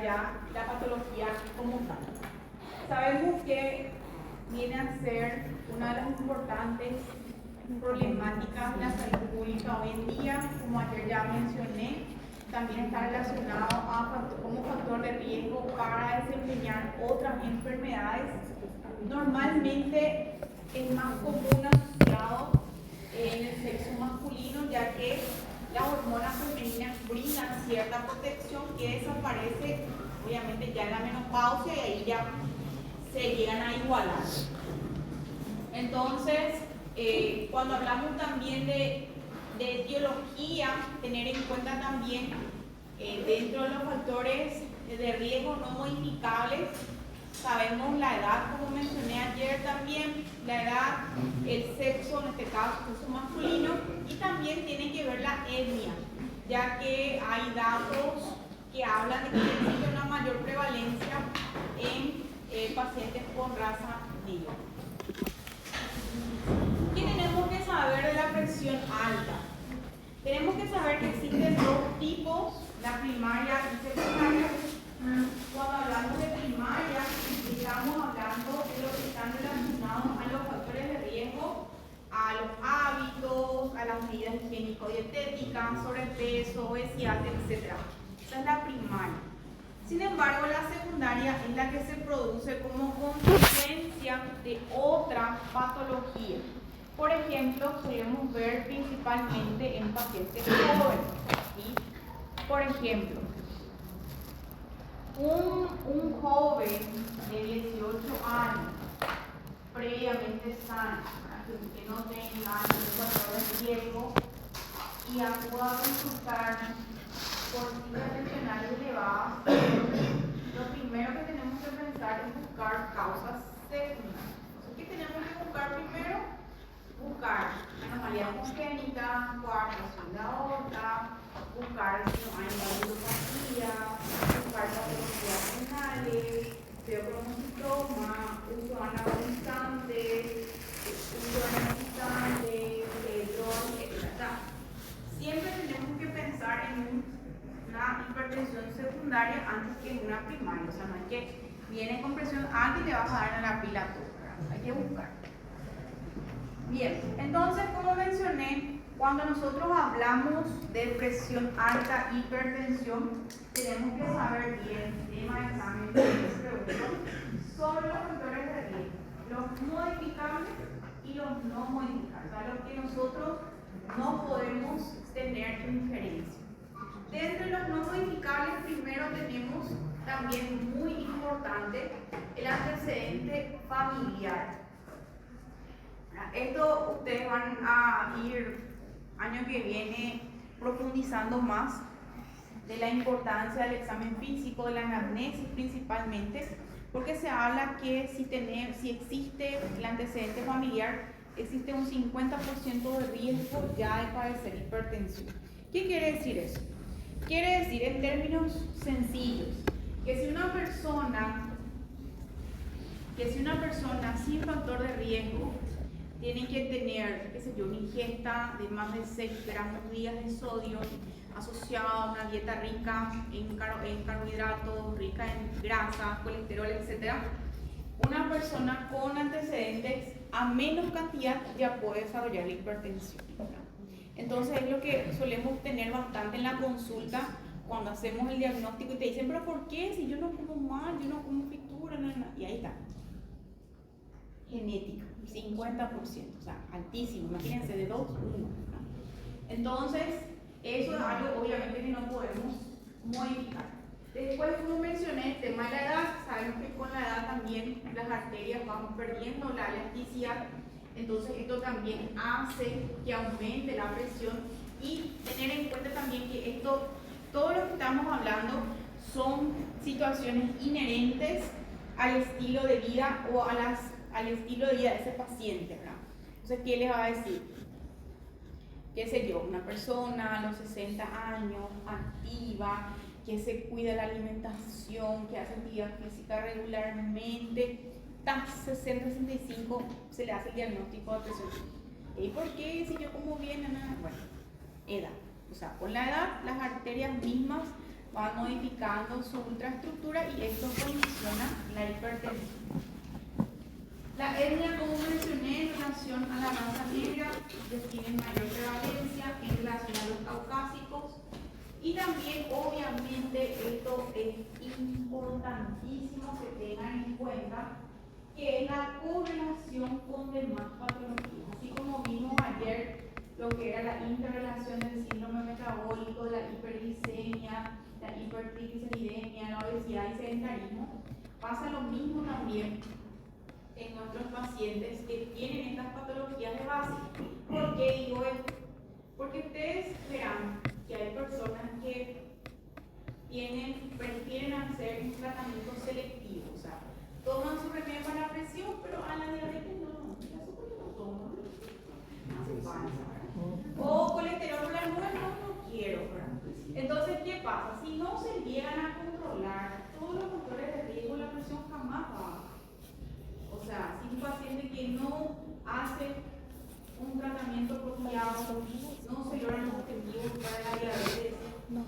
explicar ya la patología como tal. Sabemos que viene a ser una de las importantes problemáticas de la salud pública hoy en día, como ayer ya mencioné, también está relacionado como factor de riesgo para desempeñar otras enfermedades. Normalmente es más común asociado en el sexo masculino, ya que las hormonas femeninas brindan cierta protección que desaparece obviamente ya en la menopausia y ahí ya se llegan a igualar. Entonces, cuando hablamos también de etiología, tener en cuenta también dentro de los factores de riesgo no modificables, sabemos la edad, como mencioné ayer también, la edad, el sexo, en este caso sexo masculino, y también tiene que ver la etnia, ya que hay datos que hablan de que existe una mayor prevalencia en pacientes con raza negra. ¿Qué tenemos que saber de la presión alta? Tenemos que saber que existen dos tipos, la primaria y secundaria. Cuando hablamos de primaria, estamos hablando de los que están relacionados a los factores de riesgo, a los hábitos, a las medidas higiénico-dietéticas, sobrepeso, obesidad, etc. Esa es la primaria. Sin embargo, la secundaria es la que se produce como consecuencia de otra patología. Por ejemplo, podemos ver principalmente en pacientes jóvenes. ¿Sí? Por ejemplo, un joven de 18 años, previamente sano, que no tenga ningún factor de riesgo y acuda a consultar por siglas tensionales elevadas, lo primero que tenemos que pensar es buscar causas secundarias. ¿Qué tenemos que buscar primero? Buscar anomalías congénitas, coartación de aorta, buscar si no hay neuropatía, buscar patologías renales, feocromocitoma, uso anabolizante, drogas, etc. Siempre tenemos que pensar en una hipertensión secundaria antes que en una primaria. O sea, no es que viene con presión alta y le vas a dar en la pila todo. Hay que buscar. Bien, entonces, como mencioné, cuando nosotros hablamos de presión alta, hipertensión, tenemos que saber bien, tema de examen sobre los factores de riesgo, los modificables y los no modificables, o sea, los que nosotros no podemos tener injerencia. Dentro de los no modificables, primero tenemos también muy importante el antecedente familiar. Esto ustedes van a ir año que viene profundizando más de la importancia del examen físico, de la anamnesis principalmente, porque se habla que si existe el antecedente familiar, existe un 50% de riesgo ya de padecer hipertensión. ¿Qué quiere decir eso? Quiere decir en términos sencillos que si una persona sin factor de riesgo tiene que tener, una ingesta de más de 6 gramos días de sodio asociada a una dieta rica en carbohidratos, rica en grasa, colesterol, etc. Una persona con antecedentes a menos cantidad ya puede desarrollar la hipertensión. Entonces es lo que solemos tener bastante en la consulta cuando hacemos el diagnóstico y te dicen, pero ¿por qué? Si yo no como mal, yo no como fritura, y ahí está. Genética, 50%, o sea, altísimo, imagínense, de 2, 1. Entonces, eso es algo obviamente que no podemos modificar. Después, como mencioné, el tema de la edad, sabemos que con la edad también las arterias vamos perdiendo la elasticidad, entonces esto también hace que aumente la presión y tener en cuenta también que todo lo que estamos hablando son situaciones inherentes al estilo de vida o al estilo de vida de ese paciente, ¿verdad? Entonces, ¿qué les va a decir? Qué sé yo, una persona a los 60 años, activa, que se cuida la alimentación, que hace actividad física regularmente, hasta 60-65 se le hace el diagnóstico de presión. ¿Y por qué? Si yo como bien, nada, bueno, edad. O sea, con la edad las arterias mismas van modificando su ultraestructura y esto condiciona la hipertensión. La etnia, como mencioné, en relación a la raza negra, tienen mayor prevalencia en relación a los caucásicos. Y también, obviamente, esto es importantísimo que tengan en cuenta, que es la correlación con demás patologías. Así como vimos ayer lo que era la interrelación del síndrome metabólico, la hiperglicemia, la hipertrigliceridemia, la obesidad y sedentarismo, pasa lo mismo también en nuestros pacientes que tienen estas patologías de base. ¿Por qué digo esto? Porque ustedes verán que hay personas que prefieren hacer un tratamiento selectivo, o sea, toman su remedio para la presión, pero a la diabetes no, la azúcar no toman, hace falta, ¿verdad? O colesterol por la nube, no quiero, ¿verdad? Entonces, ¿qué pasa? Si no se llegan a controlar todos los factores de riesgo, la presión jamás baja. O sea, si un paciente que no hace un tratamiento apropiado, no se logran los objetivos para la diabetes,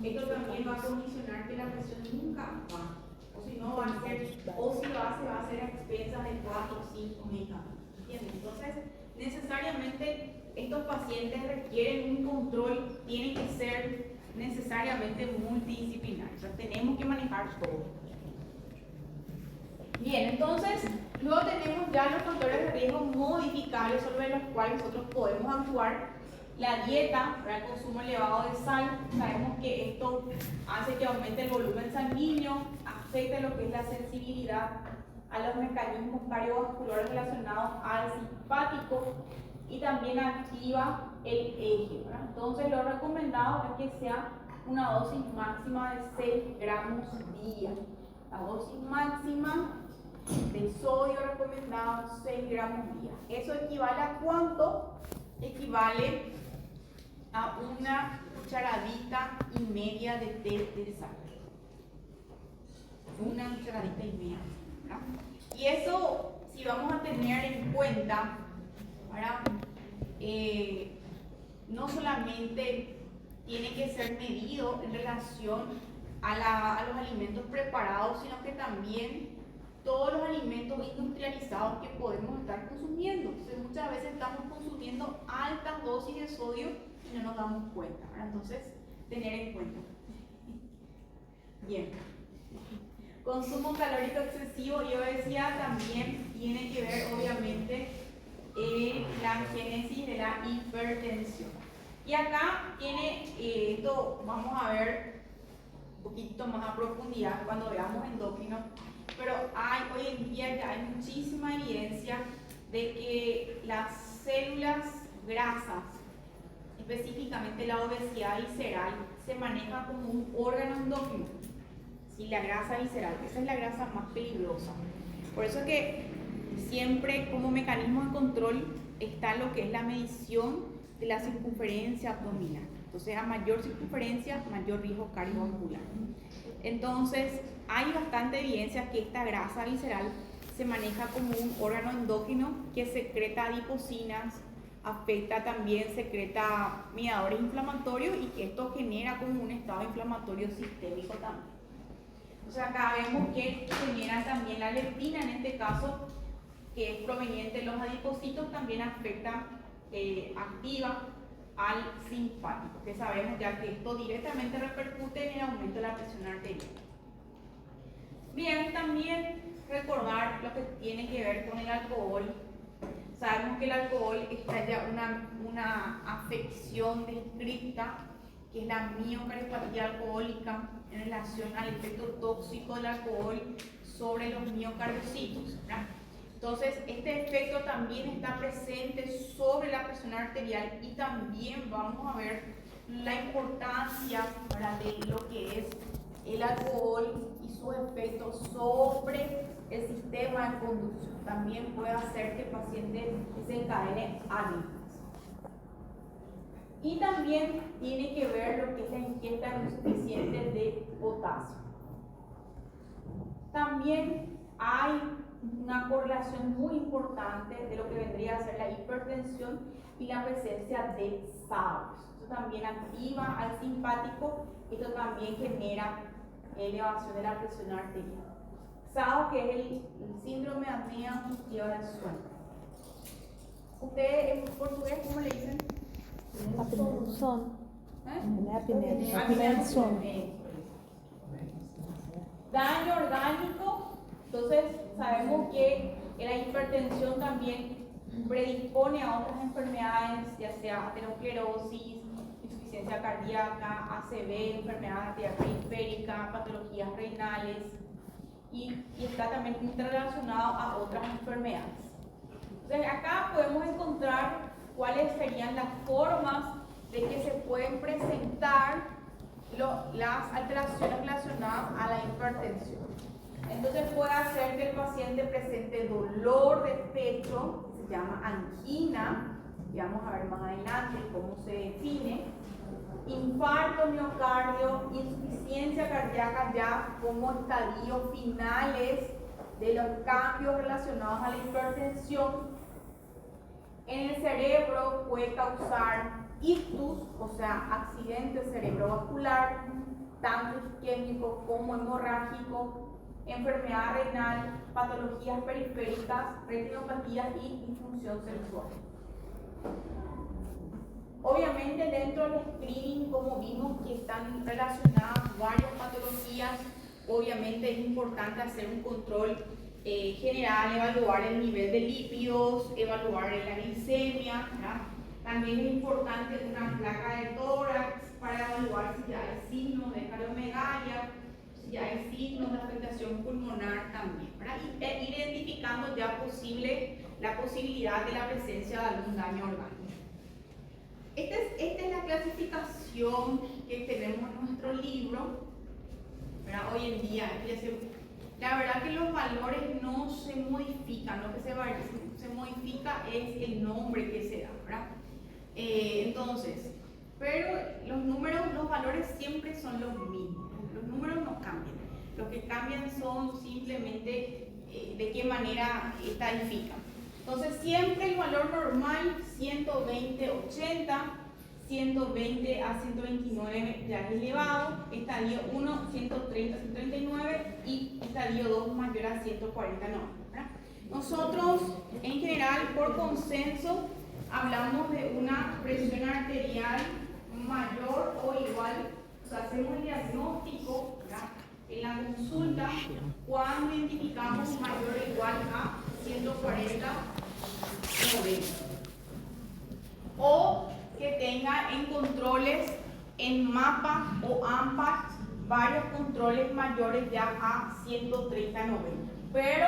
esto también va a condicionar que la presión nunca baje. O si no va a ser, o si lo hace, va a ser a expensas de 4 o 5 medicamentos. ¿Entiendes? Entonces, necesariamente estos pacientes requieren un control, tiene que ser necesariamente multidisciplinario. O sea, tenemos que manejar todo. Bien, entonces, luego tenemos ya los factores de riesgo modificables sobre los cuales nosotros podemos actuar. La dieta, para el consumo elevado de sal, sabemos que esto hace que aumente el volumen sanguíneo, afecta lo que es la sensibilidad a los mecanismos cardiovasculares relacionados al simpático y también activa el eje, ¿verdad? Entonces, lo recomendado es que sea una dosis máxima de 6 gramos día. La dosis máxima de sodio recomendado 6 gramos día. ¿Eso equivale a cuánto? Equivale a una cucharadita y media de té de sal. Una cucharadita y media, ¿verdad? Y eso, si vamos a tener en cuenta, ¿verdad? No solamente tiene que ser medido en relación a los alimentos preparados, sino que también todos los alimentos industrializados que podemos estar consumiendo. Entonces, muchas veces estamos consumiendo altas dosis de sodio y no nos damos cuenta, ¿verdad? Entonces, tener en cuenta. Bien. Consumo calórico excesivo y obesidad también tiene que ver, obviamente, la génesis de la hipertensión. Y acá tiene, esto vamos a ver un poquito más a profundidad cuando veamos endocrino, pero hoy en día ya hay muchísima evidencia de que las células grasas, específicamente la obesidad visceral, se maneja como un órgano endocrino. Y la grasa visceral, esa es la grasa más peligrosa. Por eso que siempre como mecanismo de control está lo que es la medición de la circunferencia abdominal. Entonces, a mayor circunferencia, mayor riesgo cardiovascular. Entonces, hay bastante evidencia que esta grasa visceral se maneja como un órgano endocrino que secreta adipocinas, afecta también, secreta mediadores inflamatorios y que esto genera como un estado inflamatorio sistémico también. O sea, acá vemos que genera también la leptina, en este caso, que es proveniente de los adipocitos, también afecta, activa al simpático, que sabemos ya que esto directamente repercute en el aumento de la presión arterial. Bien, también recordar lo que tiene que ver con el alcohol. Sabemos que el alcohol está ya una afección descrita, que es la miocardiopatía alcohólica en relación al efecto tóxico del alcohol sobre los miocardiocitos, ¿verdad? Entonces, este efecto también está presente sobre la presión arterial y también vamos a ver la importancia, ¿verdad?, de lo que es el alcohol y sus efectos sobre el sistema de conducción. También puede hacer que el paciente desencadene arritmias. Y también tiene que ver lo que es la ingesta insuficiente de potasio. También hay una correlación muy importante de lo que vendría a ser la hipertensión y la presencia de SARS. Esto también activa al simpático, esto también genera elevación de la presión arterial. SAO, que es el síndrome de apnea obstructiva del sueño. ¿Ustedes en portugués cómo le dicen? Apnea do sono. Apnea del sueño. Daño orgánico. Entonces sabemos que la hipertensión también predispone a otras enfermedades, ya sea aterosclerosis, insuficiencia cardíaca, ACV, enfermedad periférica, patologías renales y está también interrelacionado a otras enfermedades. Entonces acá podemos encontrar cuáles serían las formas de que se pueden presentar las alteraciones relacionadas a la hipertensión. Entonces puede hacer que el paciente presente dolor de pecho, que se llama angina, y vamos a ver más adelante cómo se define, infarto miocardio, insuficiencia cardíaca ya como estadios finales de los cambios relacionados a la hipertensión. En el cerebro puede causar ictus, o sea, accidente cerebrovascular, tanto isquémico como hemorrágico, enfermedad renal, patologías periféricas, retinopatías y disfunción sexual. Obviamente dentro del screening, como vimos que están relacionadas varias patologías, obviamente es importante hacer un control general, evaluar el nivel de lípidos, evaluar la glicemia, ¿verdad? También es importante una placa de tórax para evaluar si ya hay signos de cardiomegalia, si ya hay signos de afectación pulmonar también, ¿verdad? Y ir identificando ya la posibilidad de la presencia de algún daño orgánico. Esta es la clasificación que tenemos en nuestro libro, ¿verdad? Hoy en día. La verdad que los valores no se modifican, lo que se modifica es el nombre que se da, ¿verdad? Entonces, pero los valores siempre son los mismos, los números no cambian. Lo que cambian son simplemente de qué manera estadifican. Entonces siempre el valor normal 120/80, 120 a 129 ya es elevado, estadio 1 130 a 139 y estadio 2 mayor a 149, ¿verdad? Nosotros en general por consenso hablamos de una presión arterial mayor o igual, o sea, hacemos el diagnóstico, ¿verdad?, en la consulta cuando identificamos mayor o igual a 140/90 o que tenga en controles en MAPA o AMPA varios controles mayores ya a 130/90, pero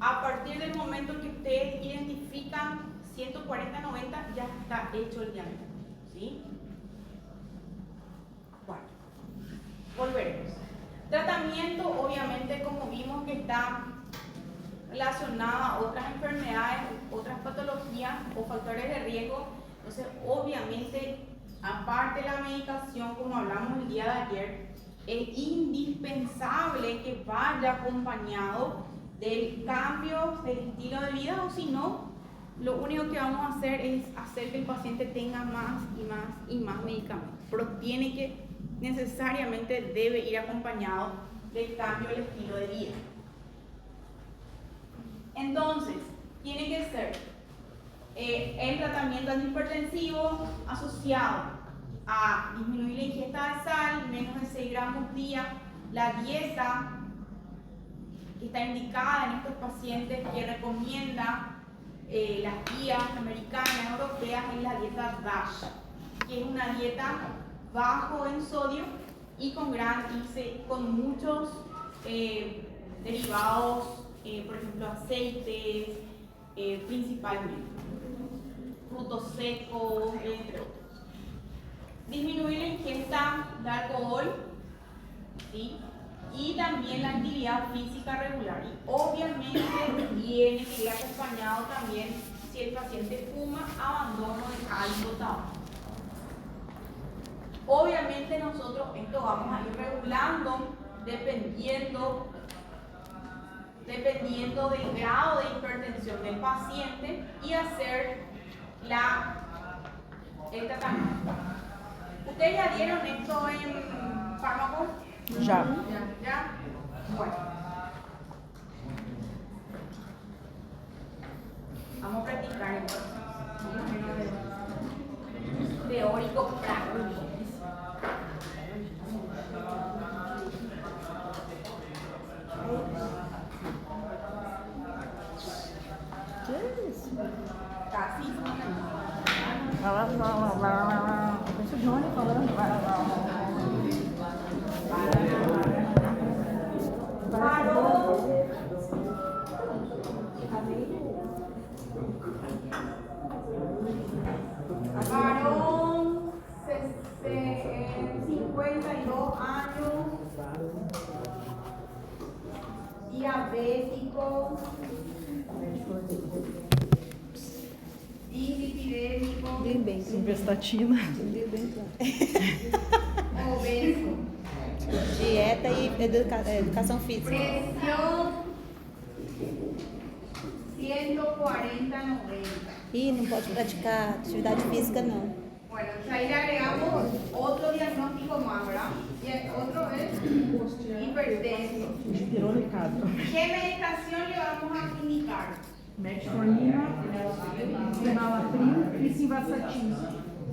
a partir del momento que ustedes identifican 140/90 ya está hecho el diagnóstico, ¿sí? Bueno, volveremos. Tratamiento, obviamente, como vimos que está relacionado a otras enfermedades, otras patologías o factores de riesgo. Entonces, obviamente, aparte de la medicación, como hablamos el día de ayer, es indispensable que vaya acompañado del cambio del estilo de vida, o si no, lo único que vamos a hacer es hacer que el paciente tenga más y más y más medicamentos. Pero necesariamente debe ir acompañado del cambio del estilo de vida. Entonces, tiene que ser el tratamiento antihipertensivo asociado a disminuir la ingesta de sal, menos de 6 gramos día, la dieta que está indicada en estos pacientes que recomienda las guías americanas, europeas, es la dieta DASH, que es una dieta bajo en sodio y con gran índice, con muchos derivados, por ejemplo aceites, principalmente, frutos secos, entre otros. Disminuir la ingesta de alcohol, ¿sí?, y también la actividad física regular. Y obviamente tiene que ir acompañado también, si el paciente fuma, abandono de alto tabaco. Obviamente nosotros esto vamos a ir regulando dependiendo del grado de hipertensión del paciente y hacer el tratamiento. ¿Ustedes ya dieron esto en fármacos? Já. ¿Ya? Bueno. Vamos a practicar entonces. Más o menos de teórico práctico. ¿Qué es isso? Casi. Deixa o Johnny falando. Varón, 52 años, diabético, dislipidémico, Bem, Simvastatina. bem. obeso, Dieta e educação física. presión 140/90. E não pode praticar atividade física, não. Bueno, entonces ahí le agregamos otro diagnóstico más, ¿verdad? Y otro es hipertenso. Hiperonicado. ¿Qué medicación le vamos a indicar? Metformina, enalapril e simvastatina.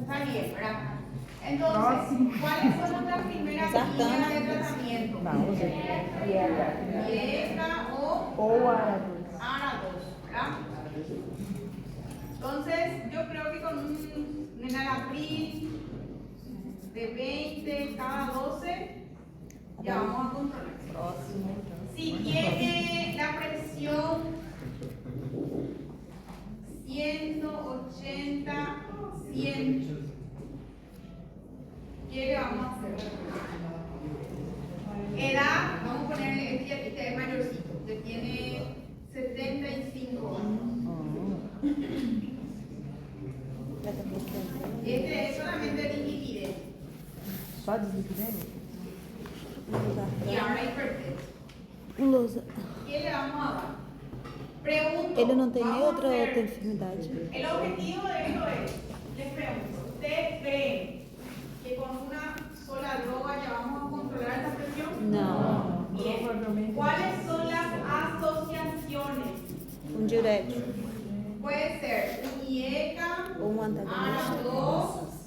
Está bien, ¿verdad? Entonces, Próximo. ¿cuáles son nuestras primeras Sartana. líneas de tratamiento? Não, Dieta o ou Arados. ARA2, ¿verdad? Entonces, yo creo que con un enalapril de 20 cada 12, ya vamos a controlar. Si tiene la presión 180, 100, ¿qué le vamos a hacer? Edad, vamos a ponerle, este es mayorcito, que tiene 75 años. Este es solamente dislipidemia Só deslipidemia? y ahora hipertenso. Lousa. ¿Qué le vamos a dar? Pregunto. Ele não tem vamos a outra hacer- enfermidade? El objetivo de esto es, les pregunto, ¿ustedes creen que con una sola droga ya vamos a controlar esta presión? Não. Bien. Provavelmente. ¿Cuáles son las asociaciones? Um diurético Puede ser un IECA, ou um antagonista. ARA2,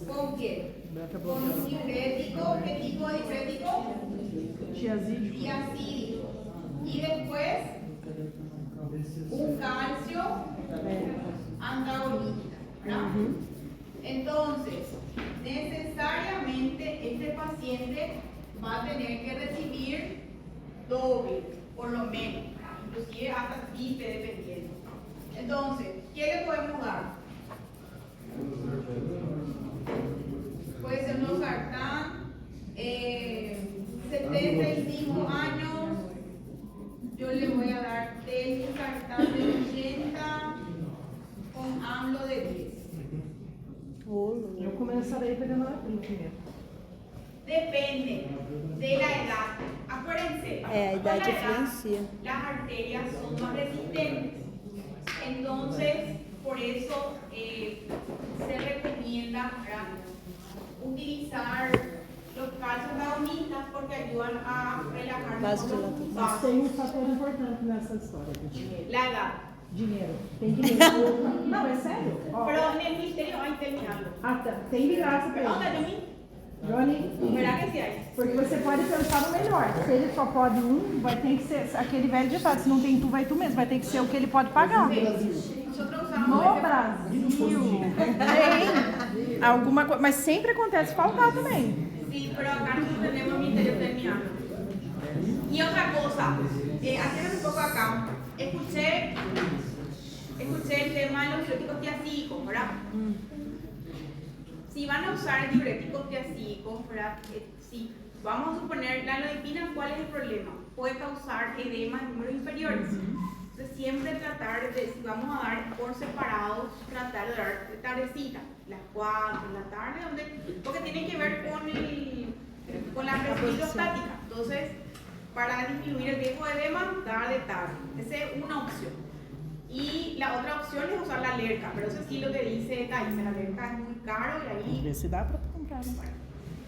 ¿con qué? Con un diurético, ¿qué tipo de diurético? Tiazídico. Diacídico. Y después, un calcio antagonista, ¿verdad? Entonces, necesariamente este paciente va a tener que recibir doble, por lo menos, inclusive hasta triple dependiendo. Entonces, ¿qué le podemos dar? Puede ser un losartán, 75 años, yo le voy a dar telmisartán de 80 con AMLO de 10. Eu começarei pegando Arapril primeiro. Depende de la edad. Acuérdense, É, a con idade la edad, influencia. las arterias son más resistentes. Entonces, por eso se recomienda, ¿verdad?, utilizar los calcios antagonistas porque ayudan a relajar Vasodilatação. los Mas vasos. tem um fator importante nessa história. Gente. La edad. Dinheiro. Tem dinheiro. Não, é sério. Ó, Pero en el misterio hay terminarlo. ah, tá. Tem de graça pra Onda, ele. Johnny, Johnny, ¿verdad que sí hay? porque você pode pensar no melhor. Se ele só pode um, vai ter que ser aquele velho ditado. Se não tem tu, vai tu mesmo. Vai ter que ser o que ele pode pagar. Nosotros usamos No ese- Brasil tem alguma coisa, mas sempre acontece faltar também. Sí, pero acá nosotros tenemos misterio terminado. Y otra cosa, haciendo un poco acá, escuché el tema de los diuréticos tiacídicos, ¿verdad? Si van a usar diuréticos tiacídicos, ¿verdad? Si vamos a suponer la nalodipina, ¿cuál es el problema? Puede causar edema en números inferiores. Entonces siempre tratar de, si vamos a dar por separado, tratar de dar tardecita, las 4, la tarde, porque tiene que ver con la presión hidrostática. Entonces, para disminuir el riesgo de edema, dar de tarde. Esa es una opción. Y la otra opción es usar la alerca, pero eso sí lo que dice Thais, la alerca es muy caro y ahí Vê se dá pra comprar. Né? bueno,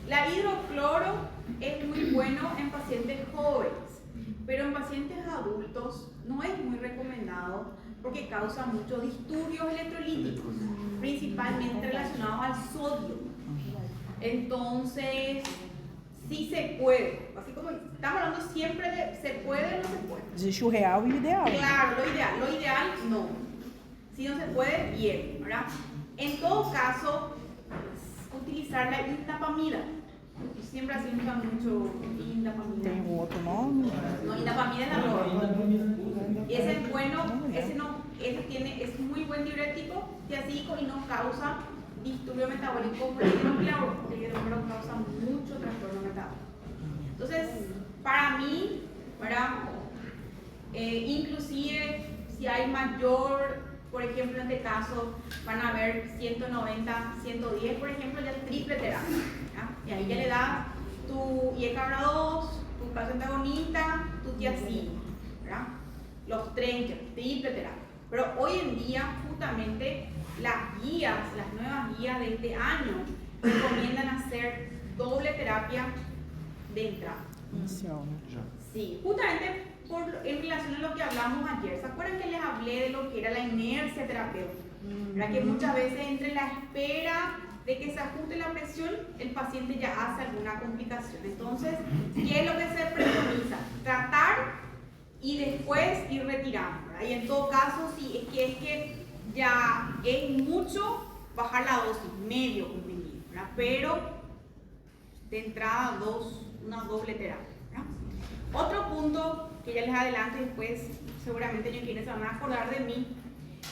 La hidrocloro es muy bueno en pacientes jóvenes, pero en pacientes adultos no es muy recomendado porque causa muchos disturbios electrolíticos, principalmente relacionados al sodio. Entonces, sí se puede, así como estamos hablando siempre de se puede o no se puede. Existe o real e o ideal. Claro, lo ideal no. Si no se puede, bien, ¿verdad? En todo caso, utilizar la indapamida. Siempre así usan mucho indapamida. Tem um outro nome? No, indapamida es la roja. Y ese es bueno, es muy buen diurético, diazídico y no causa disturbio metabólico por el hidrocloro, porque el hidrocloro causa mucho trastorno metabólico. Entonces, para mí, ¿verdad? Inclusive si hay mayor, por ejemplo, en este caso, van a ver 190, 110, por ejemplo, ya triple terapia. ¿Ya? Y ahí ya le das tu IECABRA2, tu calcio antagonista, tu tiazida, ¿verdad? Los 30, triple terapia. Pero hoy en día, justamente, las nuevas guías de este año, recomiendan hacer doble terapia de entrada. Inicial, né? Sí, justamente en relación a lo que hablamos ayer. ¿Se acuerdan que les hablé de lo que era la inercia terapéutica? ¿Verdad? Que muchas veces entre la espera de que se ajuste la presión, el paciente ya hace alguna complicación. Entonces, ¿qué es lo que se preconiza? Tratar y después ir retirando, ¿verdad? Y en todo caso, si es que ya es mucho, bajar la dosis, medio comprimido, ¿verdad? Pero de entrada una doble terapia, ¿verdad? Otro punto que ya les adelanto y después seguramente ellos quienes se van a acordar de mí.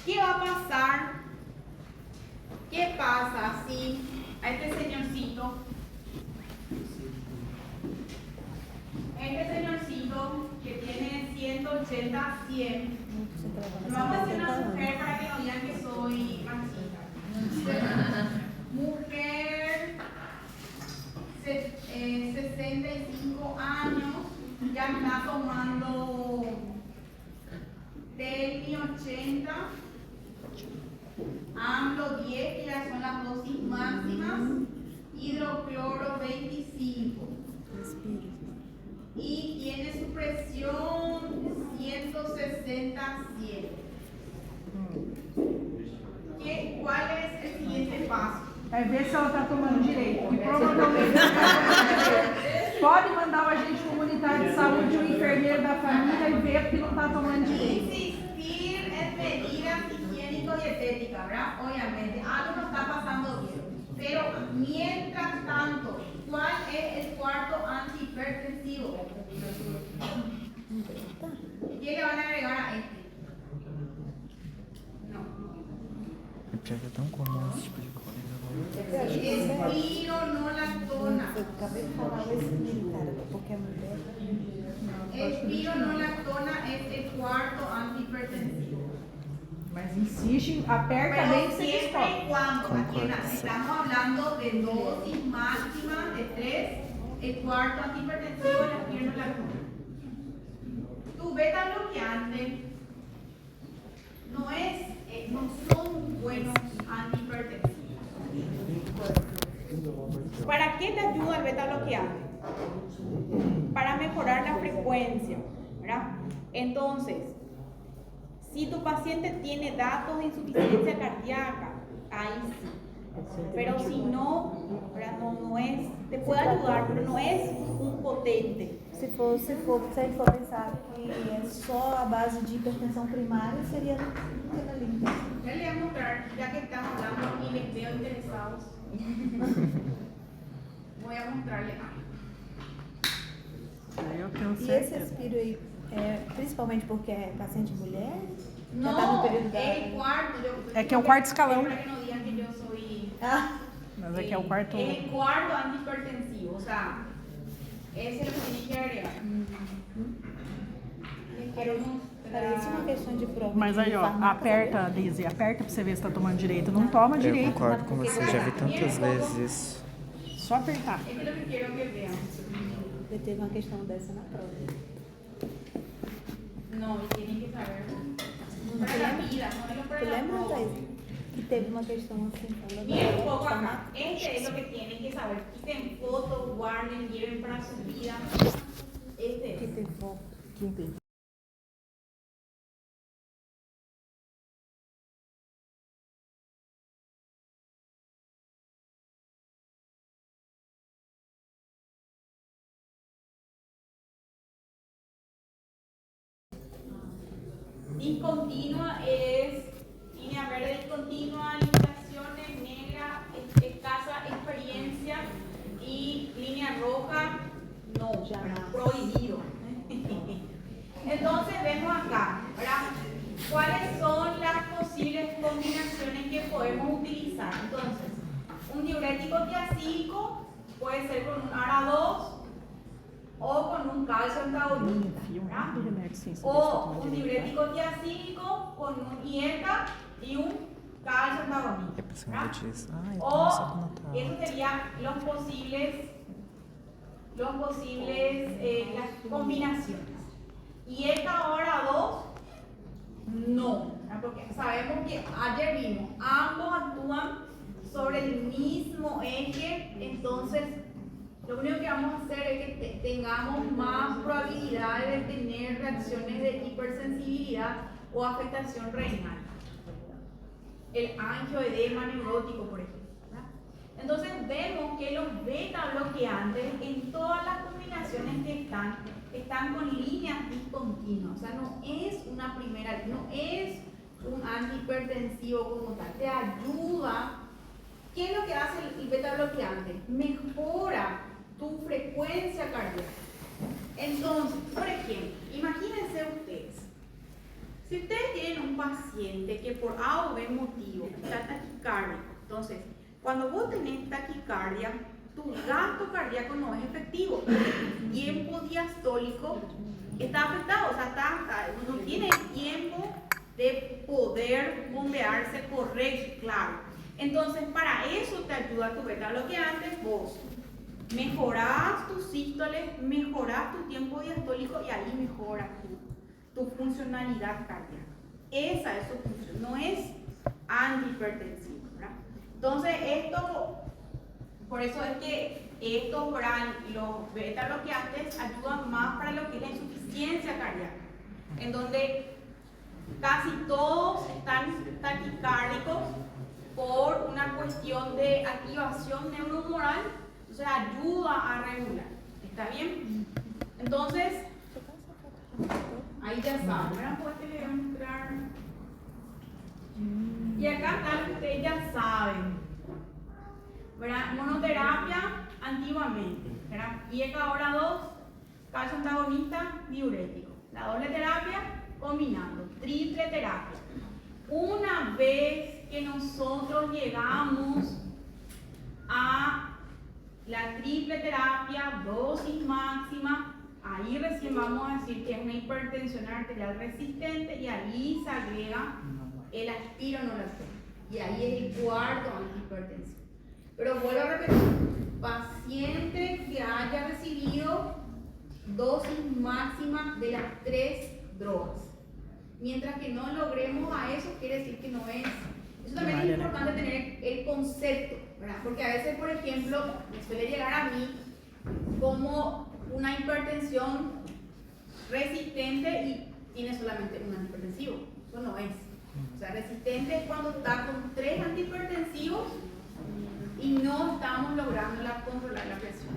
¿Qué va a pasar? ¿Qué pasa si a este señorcito que tiene 180, 100, vamos a hacer una mujer para que no digan que soy machista. Mujer, 65 años, ya está tomando Telmi 80, AMLO 10, que ya son las dosis máximas, hidrocloro 25. Y tiene su presión 160, 100. ¿Cuál es el siguiente paso? É ver se ela está tomando direito. E provavelmente ela está tomando direito. Pode mandar o agente comunitário de saúde, o enfermeiro da família e ver porque não está tomando direito. Insistir en medidas higiénico-dietéticas, ¿verdad? Obviamente, algo no está pasando bien. Pero mientras tanto, ¿cuál es el cuarto antihipertensivo? ¿Qué le van a agregar a este? É pior que é tão comum esse tipo de coisa. Espironolactona. Acabei de falar esse militar, porque é mulher. Espironolactona es el cuarto antihipertensivo. Mas insiste, aperta bem Pero que você siempre y descobre. cuando, Concuerdo, aquí sí. estamos hablando de dosis máxima de 3, el cuarto antihipertensivo es la espironolactona. Tu beta bloqueante no son buenos antihipertensivos. ¿Para qué te ayuda el beta bloqueante? Para mejorar la frecuencia, ¿verdad? Entonces, si tu paciente tiene datos de insuficiencia cardíaca, ahí sí. Pero si no, ¿verdad? No es, te puede ayudar, pero no es un potente. Se a gente for pensar que é só a base de hipertensão primária, seria renalina. Ya les voy a mostrar, ya que están hablando y les veo interesados, voy a mostrarles algo. Eu tenho E esse certeza. aspiro aí, principalmente porque é paciente mulher? Já tá no No, período da... el cuarto. É que é o quarto escalão. Para que no digan que yo soy. Ah, Mas aqui é o quarto. Es el cuarto antihipertensivo, o sea, ese es lo que tienen que agregar. Les quiero mostrar. parece uma questão de prova. Mas aí, de ó, farmácia, aperta, Daisy, aperta pra você ver se tá tomando direito. Não toma Eu direito. concordo com você, já vi tantas vezes isso. Só apertar. Esto es lo que quiero que vean. Porque teve uma questão dessa na prova. No, y tienen que saber. ¿Tú Para la vida, no es para Tu la lembra, prova. Thaís? Que teve uma questão assim, falando Miren un poco acá. Este es lo que tienen que saber. Quiten fotos, guarden, lleven para su vida. Este que es. teve foco. Discontinua es línea verde discontinua, limitaciones, negra, escasa experiencia y línea roja, no, prohibido. Entonces vemos acá, ¿verdad? ¿Cuáles son las posibles combinaciones que podemos utilizar? Entonces, un diurético tiacico puede ser con un ARA2 o con un calcio antagonista, ¿verdad? O un diurético tiacílico con un IECA y un calcio antagonista, É pra ser ¿verdad? notícia. Ah, eu O tô só com Natal. esos serían las combinaciones. IECA ahora 2, no, ¿verdad? Porque sabemos que ayer vimos, ambos actúan sobre el mismo eje, entonces lo único que vamos a hacer es que tengamos más probabilidades de tener reacciones de hipersensibilidad o afectación renal. El angioedema neurótico, por ejemplo, ¿verdad? Entonces vemos que los beta bloqueantes en todas las combinaciones que están con líneas discontinuas. O sea, no es una primera, no es un antihipertensivo como tal. Te ayuda. ¿Qué es lo que hace el beta bloqueante? Mejora tu frecuencia cardíaca. Entonces, por ejemplo, imagínense ustedes, si ustedes tienen un paciente que por A o B motivo está taquicárdico, entonces, cuando vos tenés taquicardia, tu gasto cardíaco no es efectivo. El tiempo diastólico está afectado, o sea, no tiene tiempo de poder bombearse correcto, claro. Entonces, para eso te ayuda tu beta bloqueante. Vos mejorás tus sístoles, mejorás tu tiempo diastólico y ahí mejoras tu funcionalidad cardíaca. Esa es su función, no es antihipertensivo, ¿verdad? Entonces, por eso es que estos, los beta bloqueantes ayudan más para lo que es la insuficiencia cardíaca, en donde casi todos están taquicárdicos por una cuestión de activación neurohumoral, entonces ayuda a regular. ¿Está bien? Entonces, ahí ya saben, ¿verdad? Pues te voy a mostrar. Y acá está lo que ustedes ya saben, ¿verdad? Monoterapia antiguamente, ¿verdad? IECA ahora 2, calcio antagonista, diurético. La doble terapia combinando, triple terapia. Una vez que nosotros llegamos a la triple terapia, dosis máxima, ahí recién vamos a decir que es una hipertensión arterial resistente y ahí se agrega el aspironolactona. Y ahí es el cuarto antihipertensivo. Pero vuelvo a repetir, paciente que haya recibido dosis máxima de las 3 drogas. Mientras que no logremos a eso, quiere decir que no es. Eso también es importante tener el concepto, ¿verdad? Porque a veces, por ejemplo, me suele llegar a mí como una hipertensión resistente y tiene solamente un antihipertensivo. Eso no es. O sea, resistente es cuando está con 3 antihipertensivos y no estamos logrando controlar la presión.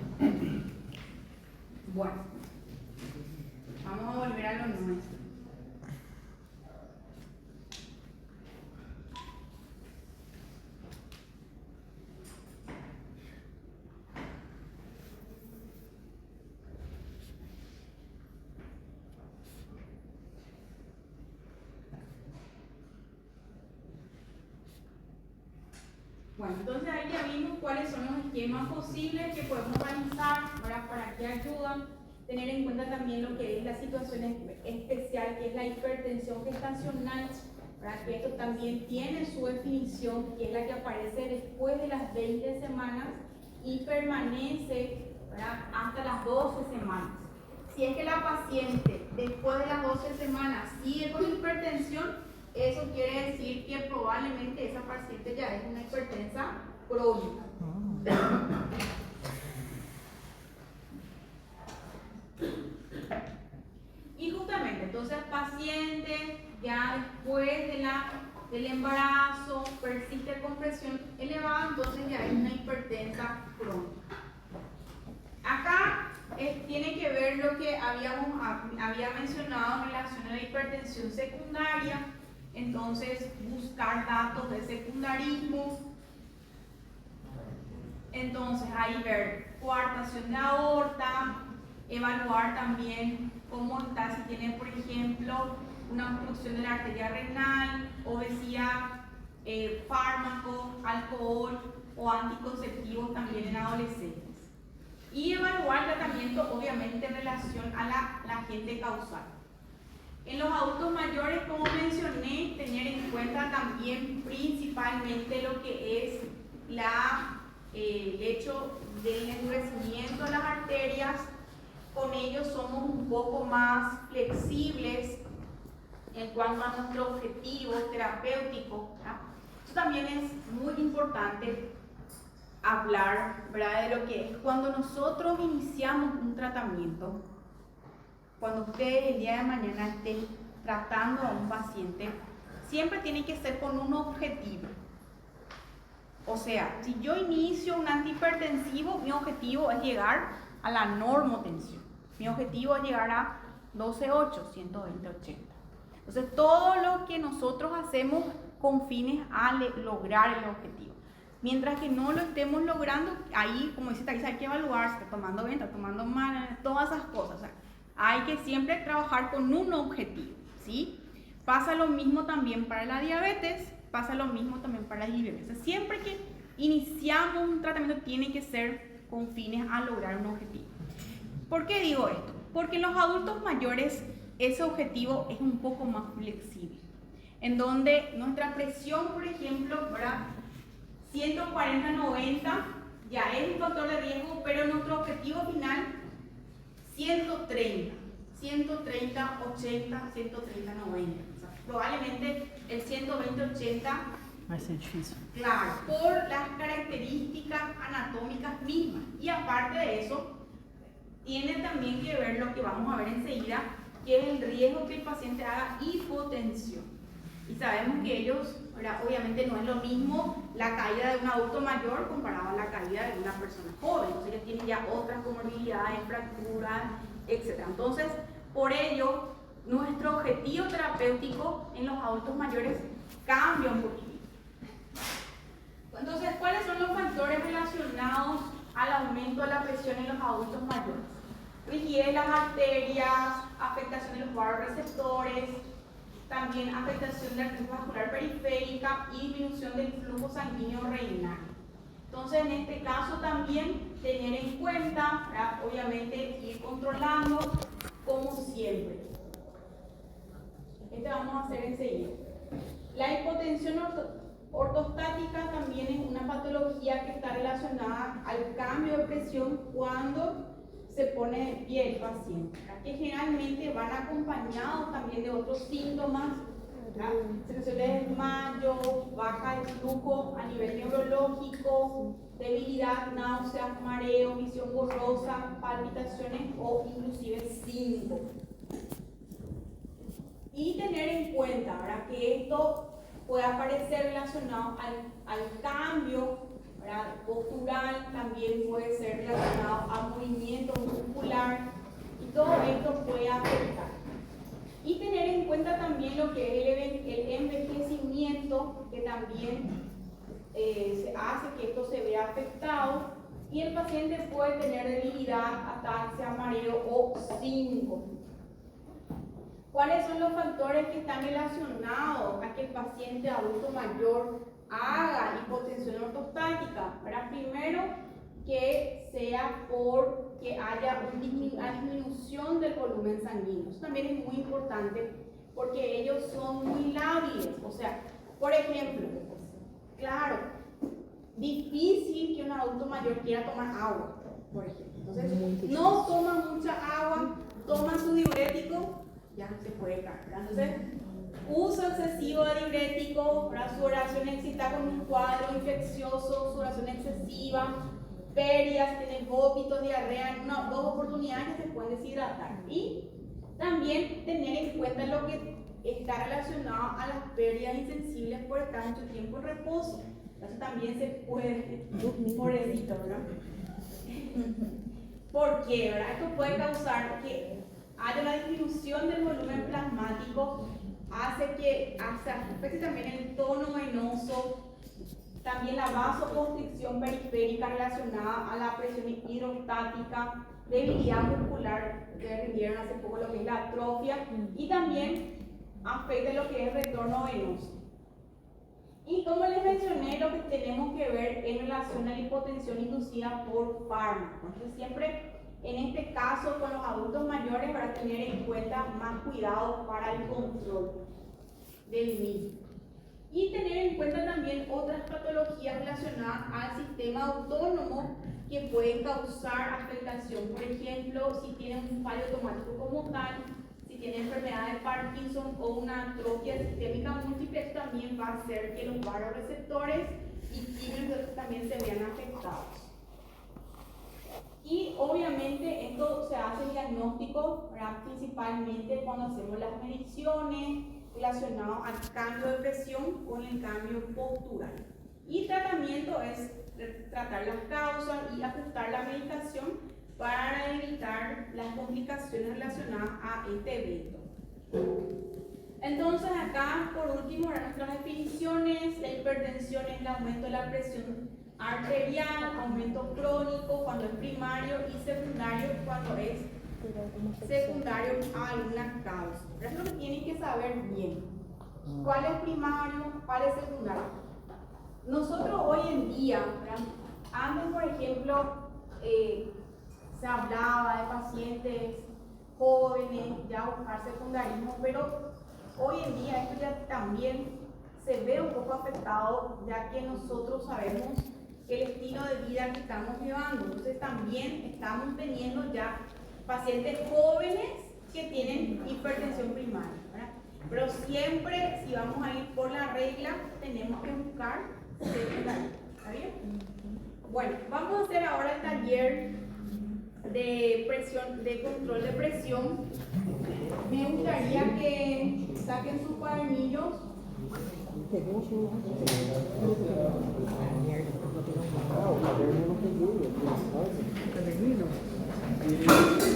Bueno, vamos a volver a lo nuestro. Bueno, entonces ahí ya vimos cuáles son los esquemas posibles que podemos realizar, para que ayudan. Tener en cuenta también lo que es la situación especial, que es la hipertensión gestacional, que esto también tiene su definición, que es la que aparece después de las 20 semanas y permanece, hasta las 12 semanas. Si es que la paciente después de las 12 semanas sigue con hipertensión, eso quiere decir que probablemente esa paciente ya es una hipertensa crónica. Y justamente, entonces, paciente ya después del embarazo persiste con presión elevada, entonces ya es una hipertensa crónica. Acá tiene que ver lo que había mencionado en relación a la hipertensión secundaria, entonces buscar datos de secundarismo. Entonces ahí ver coartación de aorta, evaluar también cómo está, si tiene por ejemplo una obstrucción de la arteria renal, obesidad, fármaco, alcohol o anticonceptivos también en adolescentes. Y evaluar tratamiento obviamente en relación a la agente causal. En los adultos mayores, como mencioné, tener en cuenta también principalmente lo que es el hecho del endurecimiento de las arterias. Con ellos somos un poco más flexibles en cuanto a nuestro objetivo terapéutico, ¿verdad? Eso también es muy importante hablar, ¿verdad?, de lo que es cuando nosotros iniciamos un tratamiento. Cuando ustedes el día de mañana estén tratando a un paciente, siempre tiene que ser con un objetivo. O sea, si yo inicio un antihipertensivo, mi objetivo es llegar a la normotensión. Mi objetivo es llegar a 12,8, 120/80. Entonces, todo lo que nosotros hacemos con fines a lograr el objetivo. Mientras que no lo estemos logrando, ahí, como dice Thais, hay que evaluar si está tomando bien, está tomando mal, todas esas cosas. O sea, hay que siempre trabajar con un objetivo, ¿sí? Pasa lo mismo también para la diabetes, pasa lo mismo también para la IBM. O sea, siempre que iniciamos un tratamiento tiene que ser con fines a lograr un objetivo. ¿Por qué digo esto? Porque en los adultos mayores ese objetivo es un poco más flexible, en donde nuestra presión, por ejemplo, ¿verdad?, 140/90 ya es un factor de riesgo, pero nuestro objetivo final 130/80, 130/90. O sea, probablemente el 120/80 va a ser difícil. claro, por las características anatómicas mismas. Y aparte de eso, tiene también que ver lo que vamos a ver enseguida, que es el riesgo que el paciente haga hipotensión. Y sabemos que ellos, ¿verdad?, obviamente no es lo mismo la caída de un adulto mayor comparado a la caída de una persona joven. Entonces ellos tienen ya otras comorbilidades, fracturas, etc. Entonces, por ello, nuestro objetivo terapéutico en los adultos mayores cambia un poquito. Entonces, ¿cuáles son los factores relacionados al aumento de la presión en los adultos mayores? Rigidez de las arterias, afectación de los vasoreceptores, también afectación de la arteria vascular periférica y disminución del flujo sanguíneo renal. Entonces, en este caso también tener en cuenta, ¿verdad?, obviamente ir controlando como siempre. Vamos a hacer enseguida. La hipotensión ortostática también es una patología que está relacionada al cambio de presión cuando se pone de pie el paciente, ¿verdad?, que generalmente van acompañados también de otros síntomas, sensación de desmayo, baja de flujo a nivel neurológico, debilidad, náuseas, mareo, visión borrosa, palpitaciones o inclusive síncope. Y tener en cuenta, ¿verdad?, que esto puede aparecer relacionado al cambio, ¿verdad?, postural, también puede ser relacionado a movimiento muscular, y todo esto puede afectar. Y tener en cuenta también lo que es el envejecimiento, que también se hace que esto se vea afectado, y el paciente puede tener debilidad, ataxia, mareo o síncope. ¿Cuáles son los factores que están relacionados a que el paciente adulto mayor haga hipotensión ortostática? ¿Verdad? Primero, que sea porque haya una disminución del volumen sanguíneo. Eso también es muy importante porque ellos son muy lábiles. O sea, por ejemplo, claro, difícil que un adulto mayor quiera tomar agua, por ejemplo. Entonces, no toma mucha agua, toma su diurético, ya se puede caer. Entonces, Uso excesivo de diuréticos, ¿verdad? Su oración excita con un cuadro infeccioso, su oración excesiva, pérdidas, tienen vómitos, diarrea, en dos oportunidades que se pueden deshidratar. Y también tener en cuenta lo que está relacionado a las pérdidas insensibles por estar mucho tiempo en reposo. Eso también se puede, pobrecito, ¿verdad? ¿Por qué, verdad? Esto puede causar que haya una disminución del volumen plasmático, hace que afecte también el tono venoso, también la vasoconstricción periférica relacionada a la presión hidrostática, debilidad muscular, ustedes vieron hace poco lo que es la atrofia, y también afecta lo que es el retorno venoso. Y como les mencioné, lo que tenemos que ver en relación a la hipotensión inducida por fármaco. Entonces siempre en este caso con los adultos mayores para tener en cuenta más cuidado para el control del mismo. Y tener en cuenta también otras patologías relacionadas al sistema autónomo que pueden causar afectación. Por ejemplo, si tienen un fallo automático como tal, si tienen enfermedad de Parkinson o una atrofia sistémica múltiple, esto también va a hacer que los vasoreceptores y químicos también se vean afectados. Y obviamente esto se hace diagnóstico, ¿verdad? Principalmente cuando hacemos las mediciones relacionadas al cambio de presión con el cambio postural. Y tratamiento es tratar las causas y ajustar la medicación para evitar las complicaciones relacionadas a este evento. Entonces acá por último nuestras definiciones: la hipertensión es el aumento de la presión arterial, aumento crónico cuando es primario y secundario cuando es secundario a alguna causa. Pero eso lo tienen que saber bien. ¿Cuál es primario? ¿Cuál es secundario? Nosotros hoy en día, ¿verdad? Antes por ejemplo se hablaba de pacientes jóvenes ya buscar secundarismo, pero hoy en día esto ya también se ve un poco afectado, ya que nosotros sabemos el estilo de vida que estamos llevando. Entonces también estamos teniendo ya pacientes jóvenes que tienen hipertensión primaria, ¿verdad? Pero siempre, si vamos a ir por la regla, tenemos que buscar secundario. ¿Está bien? Bueno, vamos a hacer ahora el taller de presión, de control de presión. Me gustaría que saquen sus cuadernillos.